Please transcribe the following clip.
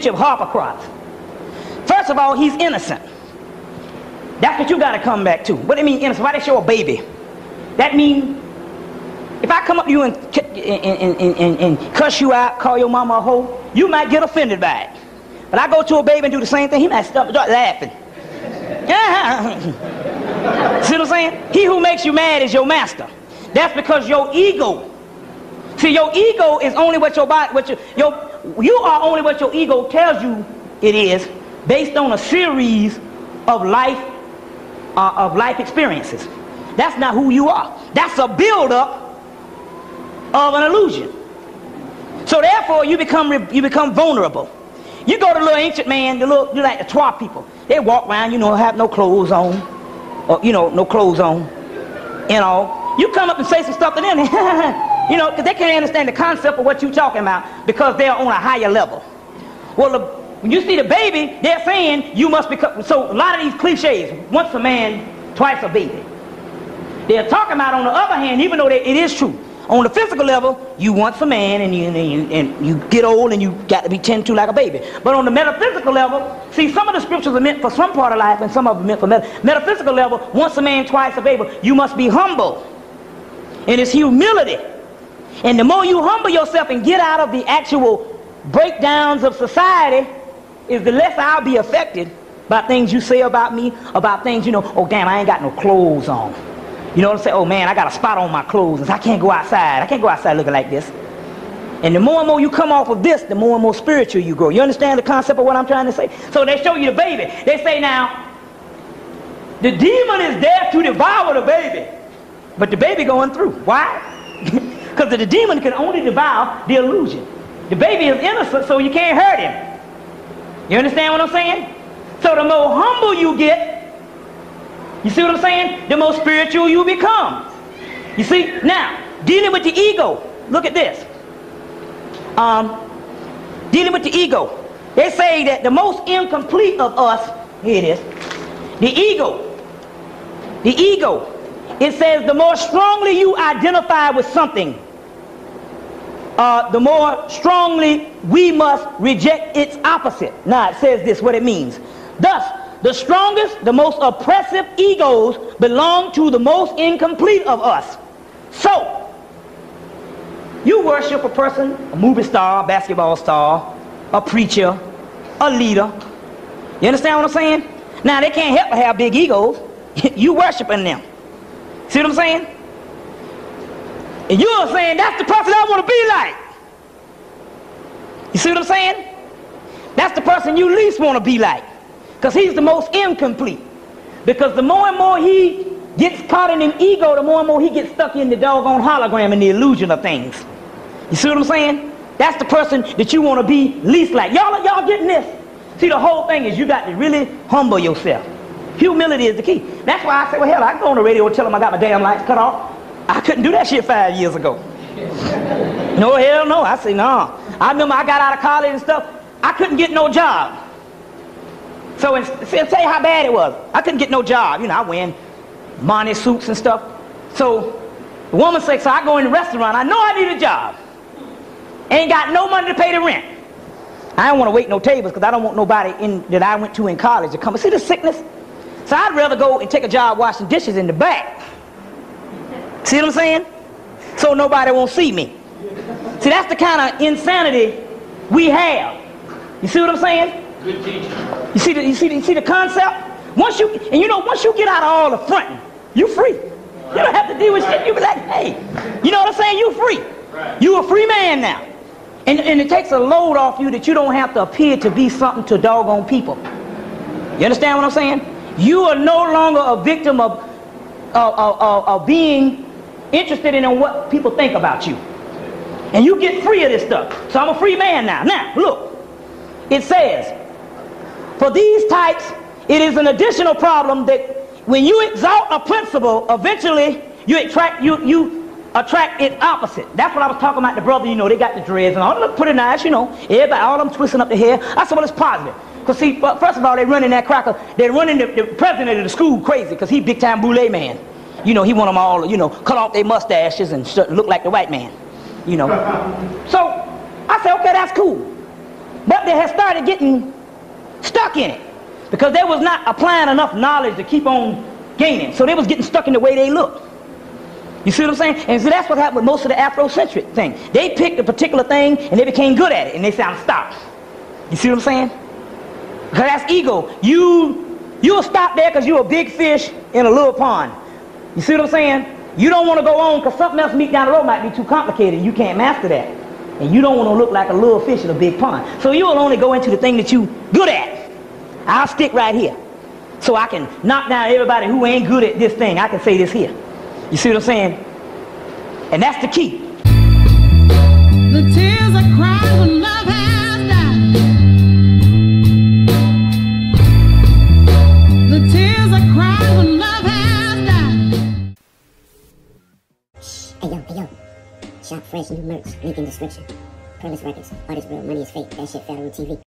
picture of Harpocrates. First of all, he's innocent. That's what you got to come back to. What do you mean innocent? Why they show a baby? That means if I come up to you and cuss you out, call your mama a hoe, you might get offended by it. But I go to a baby and do the same thing, he might start laughing. See what I'm saying? He who makes you mad is your master. That's because your ego. See, your ego is only what your body, you are only what your ego tells you it is, based on a series of life experiences. That's not who you are. That's a build-up of an illusion. So therefore, you become vulnerable. You go to the little ancient man, you like the Twa people. They walk around, have no clothes on, or no clothes on. You come up and say some stuff to them, because they can't understand the concept of what you're talking about because they're on a higher level. Well, when you see the baby, they're saying you must become. So a lot of these cliches: once a man, twice a baby. They're talking about, on the other hand, even though it is true, on the physical level, you once a man and you get old and you got to be tended to like a baby. But on the metaphysical level, see, some of the scriptures are meant for some part of life and some of them are meant for metaphysical level. Once a man, twice a baby. You must be humble. And it's humility. And the more you humble yourself and get out of the actual breakdowns of society, is the less I'll be affected by things you say about me, about things, oh damn, I ain't got no clothes on. You know what I'm saying? Oh man, I got a spot on my clothes. I can't go outside. I can't go outside looking like this. And the more and more you come off of this, the more and more spiritual you grow. You understand the concept of what I'm trying to say? So they show you the baby. They say now, the demon is there to devour the baby. But the baby going through. Why? Because the demon can only devour the illusion. The baby is innocent, so you can't hurt him. You understand what I'm saying? So the more humble you get, you see what I'm saying? The more spiritual you become. You see? Now, dealing with the ego. Look at this. Dealing with the ego. They say that the most incomplete of us, here it is, the ego. The ego. It says the more strongly you identify with something, the more strongly we must reject its opposite. Now it says this, what it means. Thus, the strongest, the most oppressive egos belong to the most incomplete of us. So, you worship a person, a movie star, a basketball star, a preacher, a leader. You understand what I'm saying? Now, they can't help but have big egos. You worshiping them. See what I'm saying? And you're saying, that's the person I want to be like. You see what I'm saying? That's the person you least want to be like. Because he's the most incomplete. Because the more and more he gets caught in an ego, the more and more he gets stuck in the doggone hologram and the illusion of things. You see what I'm saying? That's the person that you want to be least like. Y'all getting this? See, the whole thing is you got to really humble yourself. Humility is the key. That's why I say, well, hell, I can go on the radio and tell them I got my damn lights cut off. I couldn't do that shit 5 years ago. No, hell no. I say, no. I remember I got out of college and stuff. I couldn't get no job. So, I'll tell you how bad it was. I couldn't get no job. I wear money suits and stuff. So, the woman said, so I go in the restaurant. I know I need a job. Ain't got no money to pay the rent. I don't want to wait no tables because I don't want nobody that I went to in college to come. See the sickness? So I'd rather go and take a job washing dishes in the back. See what I'm saying? So nobody won't see me. See, that's the kind of insanity we have. You see what I'm saying? Good teacher. You see the concept? Once you get out of all the fronting, you free. You don't have to deal with shit. You be like, hey, you know what I'm saying? You free. Right. You a free man now. And it takes a load off you that you don't have to appear to be something to doggone people. You understand what I'm saying? You are no longer a victim of being interested in what people think about you. And you get free of this stuff. So I'm a free man now. Now, look. It says, for these types, it is an additional problem that when you exalt a principle, eventually you attract its opposite. That's what I was talking about. The brother, they got the dreads and all. Look pretty nice, everybody, all of them twisting up the hair. I said, well, it's positive. Because see, first of all, they're running that cracker. They're running the president of the school crazy because he big time boule man. He want them all, cut off their mustaches and look like the white man. So I said, okay, that's cool. But they had started getting stuck in it because they was not applying enough knowledge to keep on gaining. So they was getting stuck in the way they looked. You see what I'm saying? And so that's what happened with most of the Afrocentric thing. They picked a particular thing and they became good at it, and they said, I'm stopped. You see what I'm saying? Because that's ego. You'll stop there because you're a big fish in a little pond. You see what I'm saying? You don't want to go on because something else meet down the road might be too complicated. You can't master that. And you don't want to look like a little fish in a big pond. So you will only go into the thing that you good at. I'll stick right here. So I can knock down everybody who ain't good at this thing. I can say this here. You see what I'm saying? And that's the key. The tears I cry when love has died. The tears I cry when love has died. Hey yo. Shop fresh new merch, link in description. Peerless Records, artist real, money is fake. That shit Federal TV.